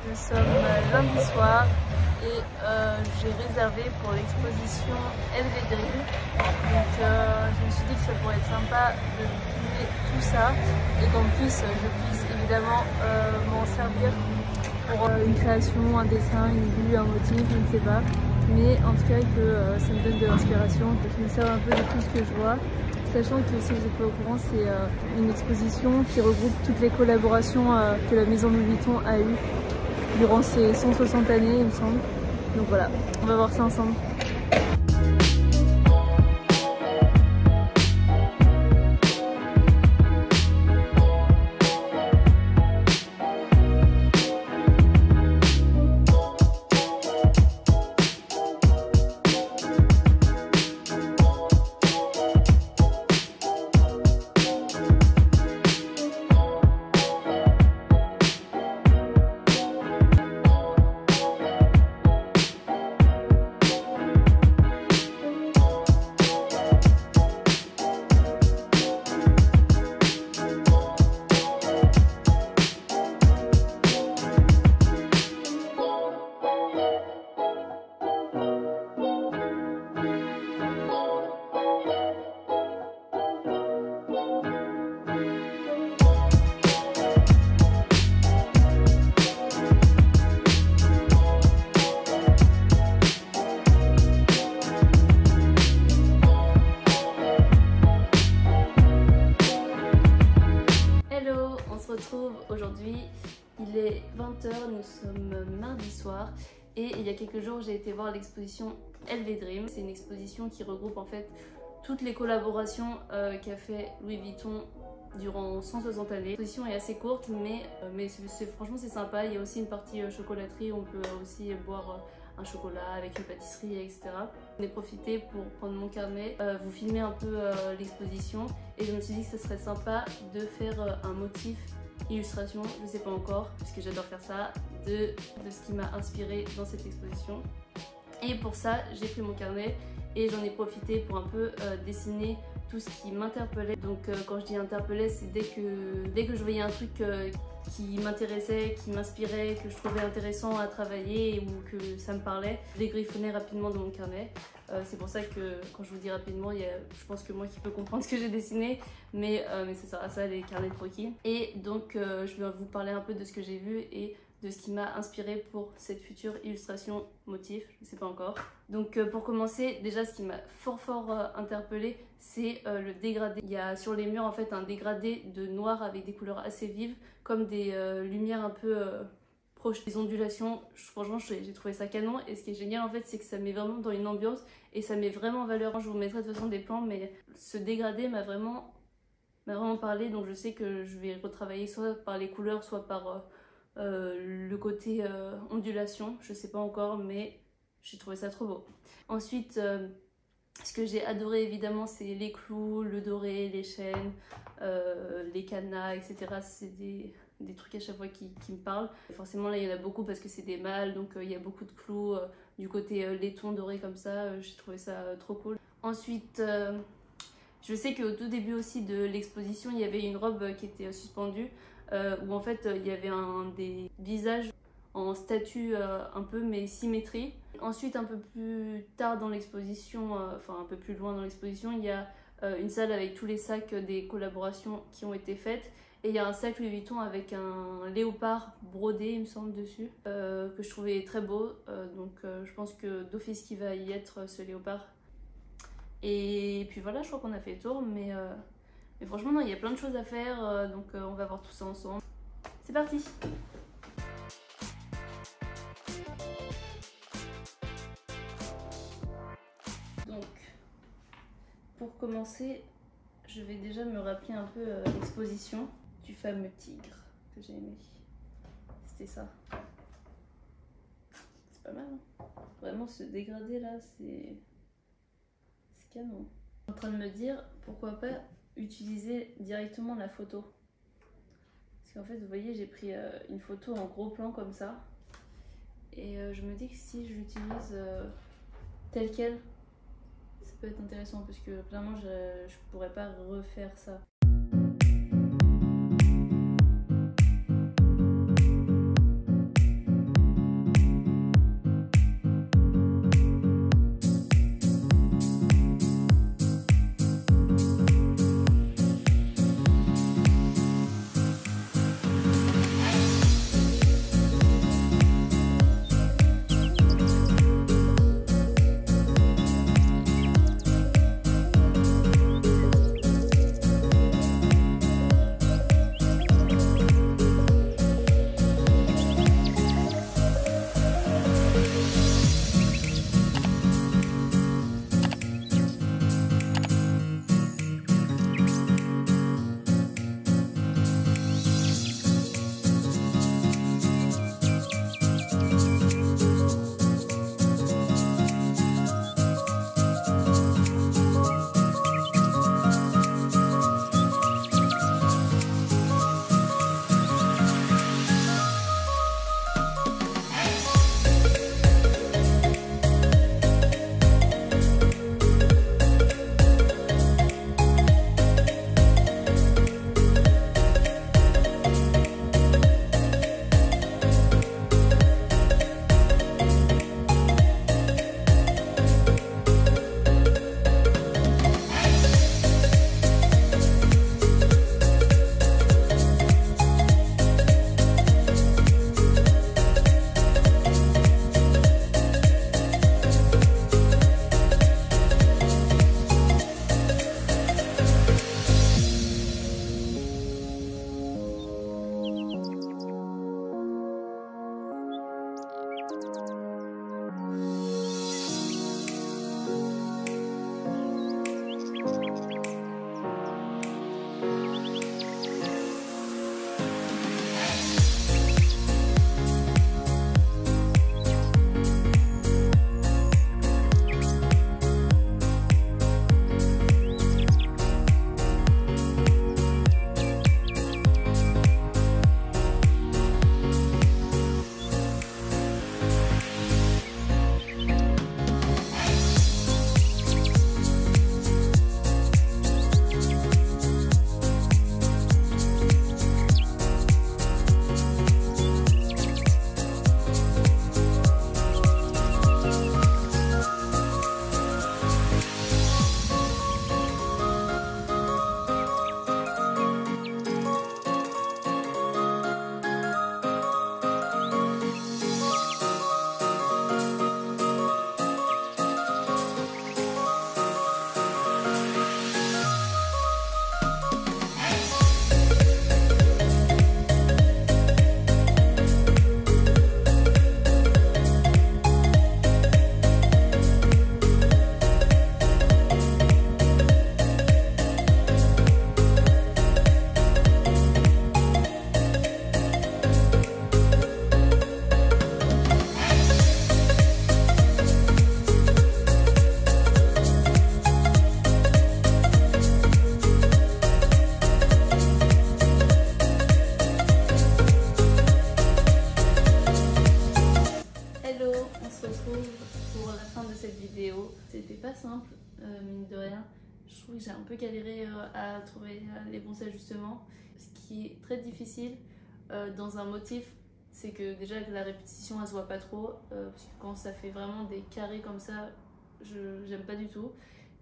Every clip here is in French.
Nous sommes lundi soir et j'ai réservé pour l'exposition LV Dream. Donc je me suis dit que ça pourrait être sympa de filmer tout ça et qu'en plus je puisse évidemment m'en servir pour une création, un dessin, une vue, un motif, je ne sais pas. Mais en tout cas que ça me donne de l'inspiration, que je me sers un peu de tout ce que je vois. Sachant que si vous n'êtes pas au courant, c'est une exposition qui regroupe toutes les collaborations que la maison Louis Vuitton a eues durant ses 160 années, il me semble. Donc voilà, on va voir ça ensemble. Aujourd'hui, il est 20 h, nous sommes mardi soir et il y a quelques jours j'ai été voir l'exposition LV Dream. C'est une exposition qui regroupe en fait toutes les collaborations qu'a fait Louis Vuitton durant 160 années. L'exposition est assez courte mais franchement c'est sympa. Il y a aussi une partie chocolaterie où on peut aussi boire un chocolat avec une pâtisserie, etc. J'en ai profité pour prendre mon carnet, vous filmer un peu l'exposition et je me suis dit que ce serait sympa de faire un motif illustration, je sais pas encore, parce que j'adore faire ça, de ce qui m'a inspiré dans cette exposition. Et pour ça, j'ai pris mon carnet et j'en ai profité pour un peu dessiner tout ce qui m'interpellait. Donc quand je dis interpellait, c'est dès que je voyais un truc qui m'intéressait, qui m'inspirait, que je trouvais intéressant à travailler ou que ça me parlait, je les griffonnais rapidement dans mon carnet. C'est pour ça que quand je vous dis rapidement, je pense que moi qui peux comprendre ce que j'ai dessiné, mais ça sert à ça les carnets de croquis. Et donc je vais vous parler un peu de ce que j'ai vu et de ce qui m'a inspiré pour cette future illustration motif, je ne sais pas encore. Donc pour commencer, déjà ce qui m'a fort interpellée, c'est le dégradé. Il y a sur les murs en fait un dégradé de noir avec des couleurs assez vives, comme des lumières un peu proches, des ondulations. Franchement j'ai trouvé ça canon et ce qui est génial en fait c'est que ça met vraiment dans une ambiance et ça met vraiment en valeur. Je vous mettrai de toute façon des plans, mais ce dégradé m'a vraiment parlé, donc je sais que je vais retravailler soit par les couleurs, soit par le côté ondulation, je sais pas encore, mais j'ai trouvé ça trop beau. Ensuite, ce que j'ai adoré évidemment, c'est les clous, le doré, les chaînes, les cadenas, etc. C'est des trucs à chaque fois qui me parlent. Forcément là il y en a beaucoup parce que c'est des mâles, donc il y a beaucoup de clous du côté laiton doré comme ça, j'ai trouvé ça trop cool. Ensuite, je sais qu'au tout début aussi de l'exposition, il y avait une robe qui était suspendue, où en fait il y avait des visages en statue un peu mais symétrie. Ensuite un peu plus tard dans l'exposition, enfin un peu plus loin dans l'exposition, il y a une salle avec tous les sacs des collaborations qui ont été faites. Et il y a un sac Louis Vuitton avec un léopard brodé, il me semble, dessus, que je trouvais très beau. Donc je pense que d'office qu'il va y être ce léopard. Et puis voilà, je crois qu'on a fait le tour, mais franchement, non, il y a plein de choses à faire, donc on va voir tout ça ensemble. C'est parti! Donc, pour commencer, je vais déjà me rappeler un peu l'exposition du fameux tigre que j'ai aimé. C'était ça. C'est pas mal, hein? Vraiment, ce dégradé là, c'est canon. Je suis en train de me dire pourquoi pas utiliser directement la photo. Parce qu'en fait, vous voyez, j'ai pris une photo en gros plan comme ça. Et je me dis que si je l'utilise telle quelle, ça peut être intéressant parce que clairement, je pourrais pas refaire ça. C'était pas simple, mine de rien. Je trouve que j'ai un peu galéré à trouver les bons ajustements. Ce qui est très difficile dans un motif, c'est que déjà que la répétition elle se voit pas trop, parce que quand ça fait vraiment des carrés comme ça, j'aime pas du tout.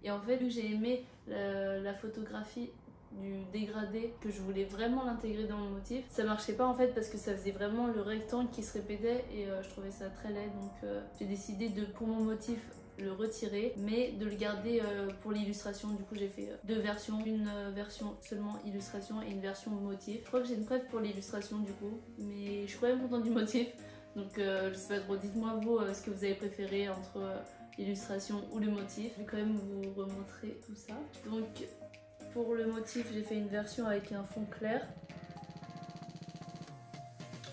Et en fait, vu que j'ai aimé la photographie du dégradé, que je voulais vraiment l'intégrer dans mon motif, ça marchait pas en fait parce que ça faisait vraiment le rectangle qui se répétait et je trouvais ça très laid. Donc j'ai décidé de, pour mon motif, le retirer, mais de le garder pour l'illustration. Du coup j'ai fait deux versions, une version seulement illustration et une version motif. Je crois que j'ai une préf pour l'illustration du coup, mais je suis quand même contente du motif. Donc je sais pas trop, dites-moi vous ce que vous avez préféré entre l'illustration ou le motif. Je vais quand même vous remontrer tout ça. Donc pour le motif j'ai fait une version avec un fond clair,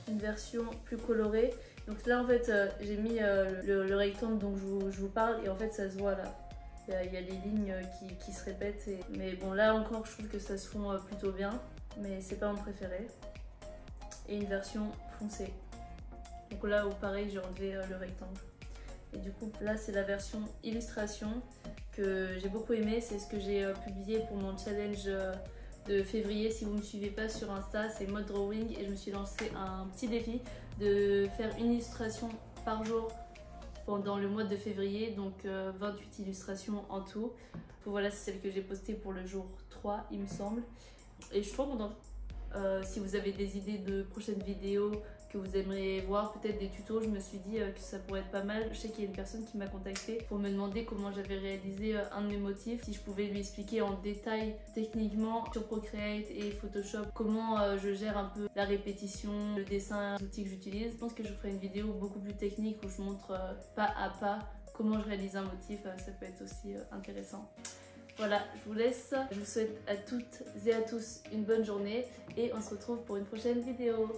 une version plus colorée. Donc là en fait j'ai mis le rectangle dont je vous parle et en fait ça se voit là. Il y a les lignes qui se répètent. Mais bon là encore je trouve que ça se fond plutôt bien. Mais c'est pas mon préféré. Et une version foncée. Donc là où pareil j'ai enlevé le rectangle. Et du coup là c'est la version illustration que j'ai beaucoup aimé. C'est ce que j'ai publié pour mon challenge de février. Si vous me suivez pas sur Insta, c'est Mode Drawing et je me suis lancé un petit défi de faire une illustration par jour pendant le mois de février, donc 28 illustrations en tout. Voilà, c'est celle que j'ai postée pour le jour 3 il me semble et je suis trop contente. Si vous avez des idées de prochaines vidéos que vous aimeriez voir, peut-être des tutos, je me suis dit que ça pourrait être pas mal. Je sais qu'il y a une personne qui m'a contactée pour me demander comment j'avais réalisé un de mes motifs, si je pouvais lui expliquer en détail techniquement sur Procreate et Photoshop comment je gère un peu la répétition, le dessin, les outils que j'utilise. Je pense que je ferai une vidéo beaucoup plus technique où je montre pas à pas comment je réalise un motif, ça peut être aussi intéressant. Voilà, je vous laisse. Je vous souhaite à toutes et à tous une bonne journée et on se retrouve pour une prochaine vidéo.